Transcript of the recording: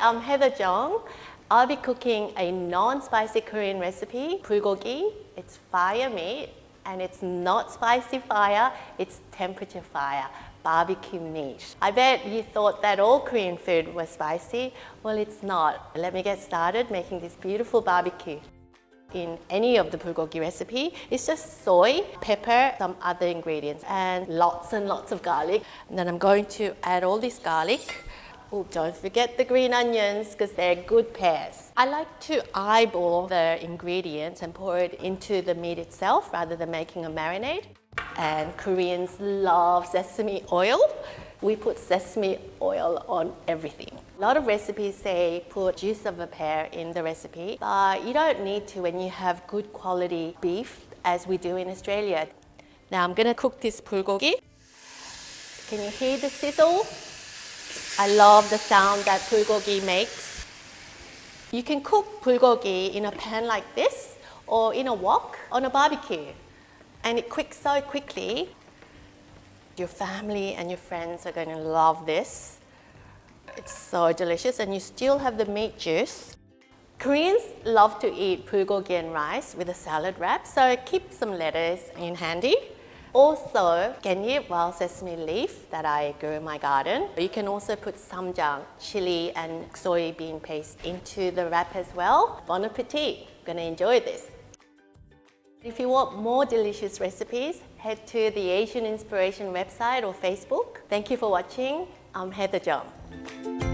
I'm Heather Jeong. I'll be cooking a non-spicy Korean recipe, bulgolgi. It's fire meat, and it's not spicy fire, it's temperature fire, BBQ meat. I bet you thought that all Korean food was spicy. Well, it's not. Let me get started making this beautiful barbecue. In any of the bulgolgi recipe, it's just soy, pepper, some other ingredients, and lots of garlic. And then I'm going to add all this garlic. Oh, don't forget the green onions because they're good pairs. I like to eyeball the ingredients and pour it into the meat itself rather than making a marinade. And Koreans love sesame oil. We put sesame oil on everything. A lot of recipes say put juice of a pear in the recipe, but you don't need to when you have good quality beef, as we do in Australia. Now I'm gonna cook this bulgolgi. Can you hear the sizzle? I love the sound that bulgolgi makes. You can cook bulgolgi in a pan like this or in a wok on a barbecue. And it cooks so quickly. Your family and your friends are going to love this. It's so delicious, and you still have the meat juice. Koreans love to eat bulgolgi and rice with a salad wrap, so keep some lettuce in handy. Also, genyeop, wild sesame leaf that I grew in my garden. You can also put some jang, chilli and soybean paste into the wrap as well. Bon appetit, gonna enjoy this. If you want more delicious recipes, head to the Asian Inspiration website or Facebook. Thank you for watching. I'm Heather Jeong.